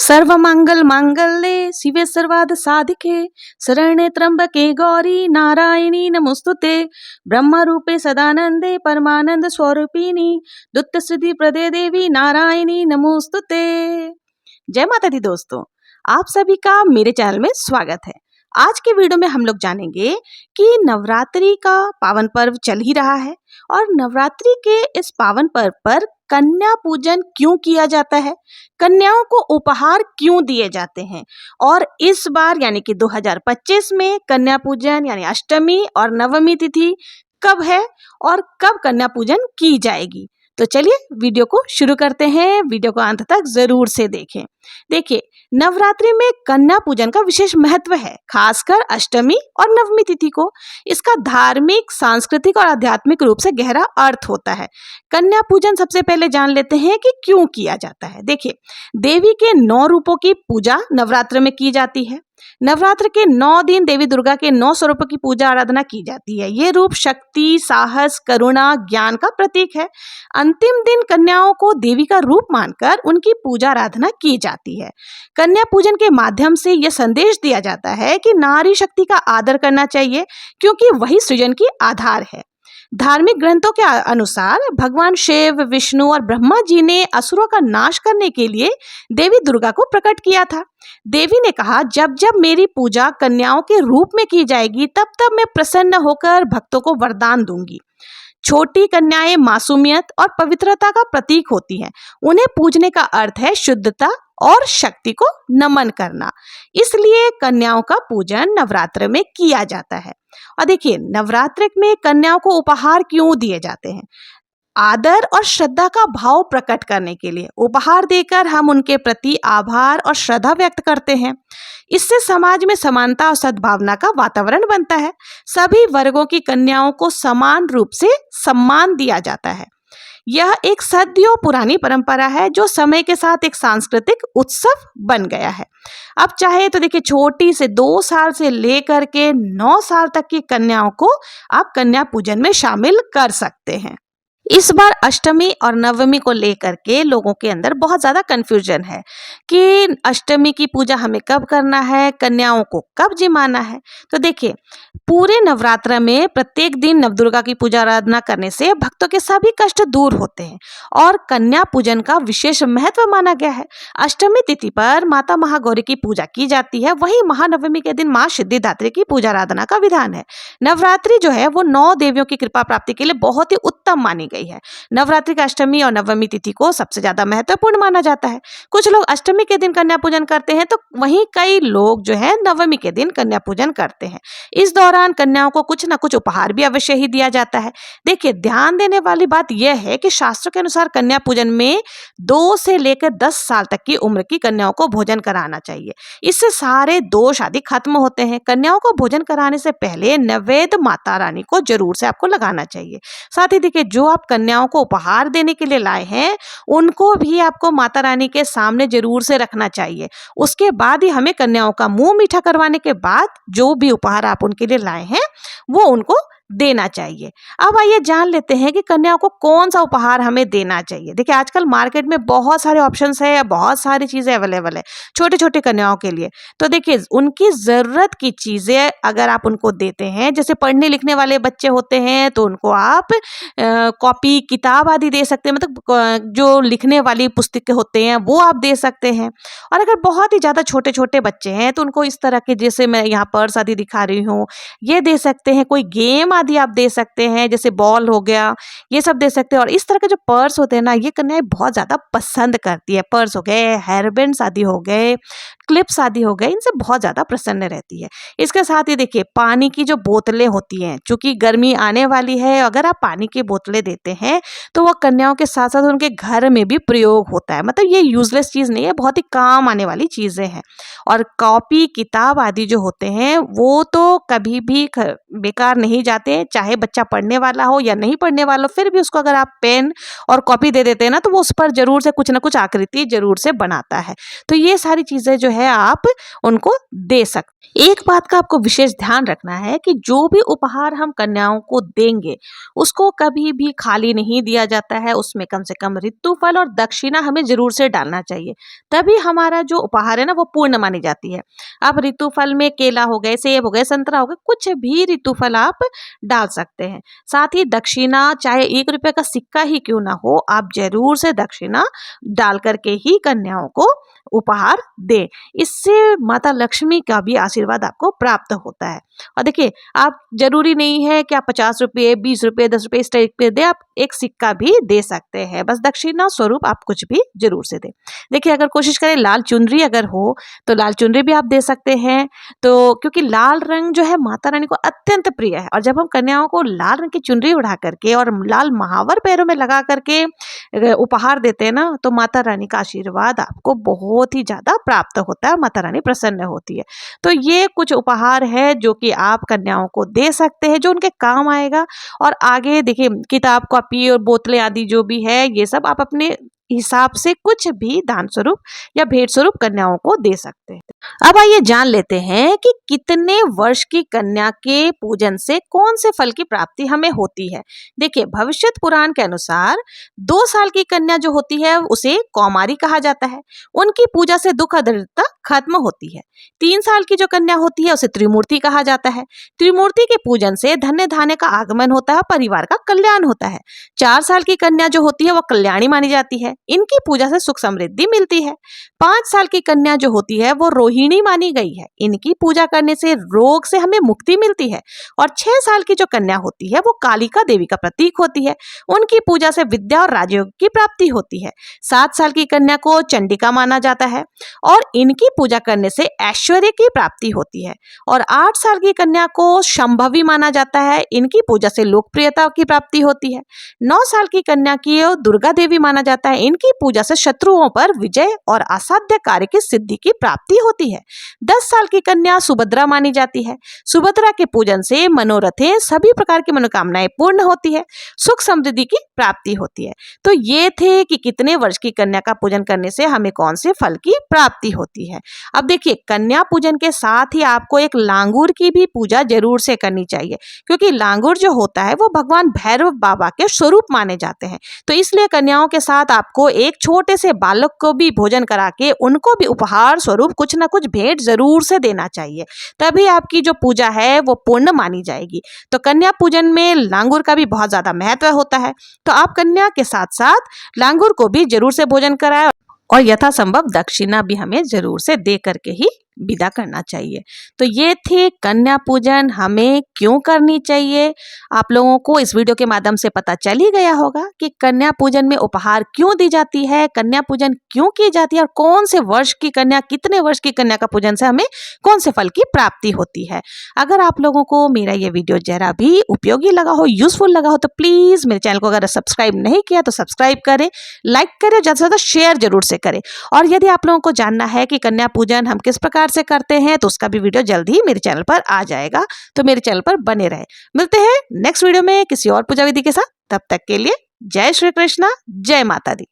सर्वमंगल मांगल्ये शिवे सर्वार्थ साधिके शरण्ये त्र्यंबके गौरी नारायणी नमोस्तुते ब्रह्मरूपे सदानंदे परमानंद स्वरूपिणी दुत्त सिद्धि प्रदे देवी नारायणी नमोस्तुते। जय माता दी दोस्तों, आप सभी का मेरे चैनल में स्वागत है। आज के वीडियो में हम लोग जानेंगे कि नवरात्रि का पावन पर्व चल ही रहा है और नवरात्रि के इस पावन पर्व पर कन्या पूजन क्यों किया जाता है, कन्याओं को उपहार क्यों दिए जाते हैं और इस बार यानी कि 2025 में कन्या पूजन यानी अष्टमी और नवमी तिथि कब है और कब कन्या पूजन की जाएगी। तो चलिए वीडियो को शुरू करते हैं। वीडियो को अंत तक जरूर से देखें। देखिए, नवरात्रि में कन्या पूजन का विशेष महत्व है, खासकर अष्टमी और नवमी तिथि को। इसका धार्मिक, सांस्कृतिक और आध्यात्मिक रूप से गहरा अर्थ होता है। कन्या पूजन सबसे पहले जान लेते हैं कि क्यों किया जाता है। देखिए, देवी के 9 रूपों की पूजा नवरात्र में की जाती है। नवरात्र के 9 दिन देवी दुर्गा के 9 स्वरूपों की पूजा आराधना की जाती है। ये रूप शक्ति, साहस, करुणा, ज्ञान का प्रतीक है। अंतिम दिन कन्याओं को देवी का रूप मानकर उनकी पूजा आराधना की जाती है। कन्या पूजन के माध्यम से यह संदेश दिया जाता है कि नारी शक्ति का आदर करना चाहिए, क्योंकि वही सृजन की आधार है। धार्मिक ग्रंथों के अनुसार भगवान शिव, विष्णु और ब्रह्मा जी ने असुरों का नाश करने के लिए देवी दुर्गा को प्रकट किया था। देवी ने कहा, जब जब मेरी पूजा कन्याओं के रूप में की जाएगी, तब तब मैं प्रसन्न होकर भक्तों को वरदान दूंगी। छोटी कन्याएं मासूमियत और पवित्रता का प्रतीक होती हैं। उन्हें पूजने का अर्थ है शुद्धता और शक्ति को नमन करना। इसलिए कन्याओं का पूजन नवरात्र में किया जाता है। और देखिए, नवरात्र में कन्याओं को उपहार क्यों दिए जाते हैं? आदर और श्रद्धा का भाव प्रकट करने के लिए उपहार देकर हम उनके प्रति आभार और श्रद्धा व्यक्त करते हैं। इससे समाज में समानता और सद्भावना का वातावरण बनता है। सभी वर्गों की कन्याओं को समान रूप से सम्मान दिया जाता है। यह एक सदियों पुरानी परंपरा है जो समय के साथ एक सांस्कृतिक उत्सव बन गया है। अब चाहे तो देखिए, छोटी से 2 साल से लेकर के 9 साल तक की कन्याओं को आप कन्या पूजन में शामिल कर सकते हैं। इस बार अष्टमी और नवमी को लेकर के लोगों के अंदर बहुत ज़्यादा कन्फ्यूजन है कि अष्टमी की पूजा हमें कब करना है, कन्याओं को कब जिमाना है। तो देखिए, पूरे नवरात्र में प्रत्येक दिन नवदुर्गा की पूजा आराधना करने से भक्तों के सभी कष्ट दूर होते हैं और कन्या पूजन का विशेष महत्व माना गया है। अष्टमी तिथि पर माता महागौरी की पूजा की जाती है, वहीं महानवमी के दिन माँ सिद्धिदात्री की पूजा आराधना का विधान है। नवरात्रि जो है वो 9 देवियों की कृपा प्राप्ति के लिए बहुत ही उत्तम मानी गई है। नवरात्रि का अष्टमी और नवमी तिथि को सबसे ज्यादा महत्वपूर्ण माना जाता है। कुछ लोग अष्टमी के दिन कन्या पूजन करते हैं, तो वहीं कई लोग जो है नवमी के दिन कन्या पूजन करते हैं। इस दौरान कन्याओं को कुछ ना कुछ उपहार भी अवश्य ही दिया जाता है। देखिए, ध्यान देने वाली बात यह है कि शास्त्रों के अनुसार कन्या पूजन में 2 से लेकर 10 साल तक की उम्र की कन्याओं को भोजन कराना चाहिए। इससे सारे दोष आदि खत्म होते हैं। कन्याओं को भोजन कराने से पहले नैवेद्य माता रानी को जरूर से आपको लगाना चाहिए। साथ ही देखिए, जो आप कन्याओं को उपहार देने के लिए लाए हैं, उनको भी आपको माता रानी के सामने जरूर से रखना चाहिए। उसके बाद ही हमें कन्याओं का मुंह मीठा करवाने के बाद जो भी उपहार आप उनके लिए लाए हैं वो उनको देना चाहिए। अब आइए जान लेते हैं कि कन्याओं को कौन सा उपहार हमें देना चाहिए। देखिए, आजकल मार्केट में बहुत सारे ऑप्शंस है, बहुत सारी चीजें अवेलेबल है छोटे छोटे कन्याओं के लिए। तो देखिए, उनकी जरूरत की चीजें अगर आप उनको देते हैं, जैसे पढ़ने लिखने वाले बच्चे होते हैं तो उनको आप कॉपी, किताब आदि दे सकते हैं। मतलब जो लिखने वाली पुस्तकें होते हैं वो आप दे सकते हैं। और अगर बहुत ही ज्यादा छोटे छोटे बच्चे हैं तो उनको इस तरह के, जैसे मैं यहाँ पर्स आदि दिखा रही हूँ, ये दे सकते हैं। कोई गेम आदि आप दे सकते हैं, जैसे बॉल हो गया, ये सब दे सकते हैं। और इस तरह के जो पर्स होते हैं ना, ये कन्याएं बहुत ज्यादा पसंद करती है। पर्स हो गए, हेयर बैंड्स आदि हो गए, क्लिप्स आदि हो गए, इनसे बहुत ज्यादा प्रसन्न रहती है। इसके साथ ही देखिए, पानी की जो बोतलें होती हैं, चूंकि गर्मी आने वाली है, अगर आप पानी की बोतलें देते हैं तो वो कन्याओं के साथ साथ उनके घर में भी प्रयोग होता है। मतलब ये यूजलेस चीज नहीं है, बहुत ही काम आने वाली चीजें हैं। और कॉपी, किताब आदि जो होते हैं वो तो कभी भी बेकार नहीं जाते, चाहे बच्चा पढ़ने वाला हो या नहीं पढ़ने वाला हो, फिर भी उसको अगर आप पेन और कॉपी दे देते हैं ना, तो वो उस पर जरूर से कुछ ना कुछ आकृति जरूर से बनाता है। तो ये सारी चीजें जो है है आप उनको दे सकते। एक बात का आपको विशेष ध्यान रखना है कि जो भी उपहार हम कन्याओं को देंगे उसको कभी भी खाली नहीं दिया जाता है, उसमें कम से कम ऋतुफल और दक्षिणा हमें जरूर से डालना चाहिए, तभी हमारा जो उपहार है ना वो पूर्ण मानी जाती है। अब ऋतुफल में केला हो गए, सेब हो गए, संतरा हो गए, कुछ भी ऋतुफल आप डाल सकते हैं। साथ ही दक्षिणा चाहे 1 रुपए का सिक्का ही क्यों ना हो, आप जरूर से दक्षिणा डाल करके ही कन्याओं को उपहार दें। इससे माता लक्ष्मी का भी आशीर्वाद आपको प्राप्त होता है। और देखिए, आप जरूरी नहीं है कि आप 50 रुपये, 20 रुपये, 10 रुपये इस टाइप पे दे, आप एक सिक्का भी दे सकते हैं। बस दक्षिणा स्वरूप आप कुछ भी जरूर से दें। देखिए, अगर कोशिश करें लाल चुनरी अगर हो तो लाल चुनरी भी आप दे सकते हैं। तो क्योंकि लाल रंग जो है माता रानी को अत्यंत प्रिय है, और जब हम कन्याओं को लाल रंग की चुनरी उड़ा करके और लाल महावर पैरों में लगा करके उपहार देते हैं ना, तो माता रानी का आशीर्वाद आपको बहुत ही ज्यादा प्राप्त होता है, माता रानी प्रसन्न होती है। तो ये कुछ उपहार है जो कि आप कन्याओं को दे सकते हैं, जो उनके काम आएगा। और आगे देखिए, किताब, कॉपी और बोतलें आदि जो भी है, ये सब आप अपने हिसाब से कुछ भी दान स्वरूप या भेंट स्वरूप कन्याओं को दे सकते हैं। अब आइए जान लेते हैं कि कितने वर्ष की कन्या के पूजन से कौन से फल की प्राप्ति हमें होती है। देखिए, भविष्य पुराण के अनुसार 2 साल की कन्या जो होती है उसे कौमारी कहा जाता है। उनकी पूजा से दुख दरिद्रता खत्म होती है। 3 साल की जो कन्या होती है उसे त्रिमूर्ति कहा जाता है। त्रिमूर्ति के पूजन से धन्य धान्य का आगमन होता है, परिवार का कल्याण होता है। 4 साल की कन्या जो होती है वो कल्याणी मानी जाती है। इनकी पूजा से सुख समृद्धि मिलती है। 5 साल की कन्या जो होती है वो रोहिणी मानी गई है। इनकी पूजा करने से रोग से हमें मुक्ति मिलती है। और 6 साल की जो कन्या होती है वो कालिका देवी का प्रतीक होती है। उनकी पूजा से विद्या और राजयोग की प्राप्ति होती है। 7 साल की कन्या को चंडिका माना जाता है और इनकी पूजा करने से ऐश्वर्य की प्राप्ति होती है। और 8 साल की कन्या को शंभवी माना जाता है। इनकी पूजा से लोकप्रियता की प्राप्ति होती है। 9 साल की कन्या की दुर्गा देवी माना जाता है। इनकी पूजा से शत्रुओं पर विजय और असाध्य कार्य की सिद्धि की प्राप्ति होती है। 10 साल की कन्या सुभद्रा मानी जाती है। सुभद्रा के पूजन से मनोरथें, सभी प्रकार की मनोकामनाएं पूर्ण होती है, सुख समृद्धि की प्राप्ति होती है। तो ये थे कि कितने वर्ष की कन्या का पूजन करने से हमें कौन से फल की प्राप्ति होती है। अब देखिए, कन्या पूजन के साथ ही आपको एक लांगुर की भी पूजा जरूर से करनी चाहिए, क्योंकि लांगुर जो होता है वो भगवान भैरव बाबा के स्वरूप माने जाते हैं। तो इसलिए कन्याओं के साथ आपको एक छोटे से बालक को भी भोजन करा के उनको भी उपहार स्वरूप कुछ ना कुछ भेंट जरूर से देना चाहिए, तभी आपकी जो पूजा है वो पूर्ण मानी जाएगी। तो कन्या पूजन में लांगुर का भी बहुत ज्यादा महत्व होता है। तो आप कन्या के साथ साथ लांगुर को भी जरूर से भोजन कराएं और यथासंभव दक्षिणा भी हमें जरूर से दे करके ही विदा करना चाहिए। तो ये थे कन्या पूजन हमें क्यों करनी चाहिए। आप लोगों को इस वीडियो के माध्यम से पता चल ही गया होगा कि कन्या पूजन में उपहार क्यों दी जाती है, कन्या पूजन क्यों की जाती है और कौन से वर्ष की कन्या, कितने वर्ष की कन्या का पूजन से हमें कौन से फल की प्राप्ति होती है। अगर आप लोगों को मेरा ये वीडियो जरा भी उपयोगी लगा हो, यूजफुल लगा हो, तो प्लीज मेरे चैनल को अगर सब्सक्राइब नहीं किया तो सब्सक्राइब करें, लाइक करें, ज्यादा से ज्यादा शेयर जरूर से करें। और यदि आप लोगों को जानना है कि कन्या पूजन हम किस प्रकार से करते हैं तो उसका भी वीडियो जल्द ही मेरे चैनल पर आ जाएगा। तो मेरे चैनल पर बने रहे। मिलते हैं नेक्स्ट वीडियो में किसी और पूजा विधि के साथ। तब तक के लिए जय श्री कृष्णा, जय माता दी।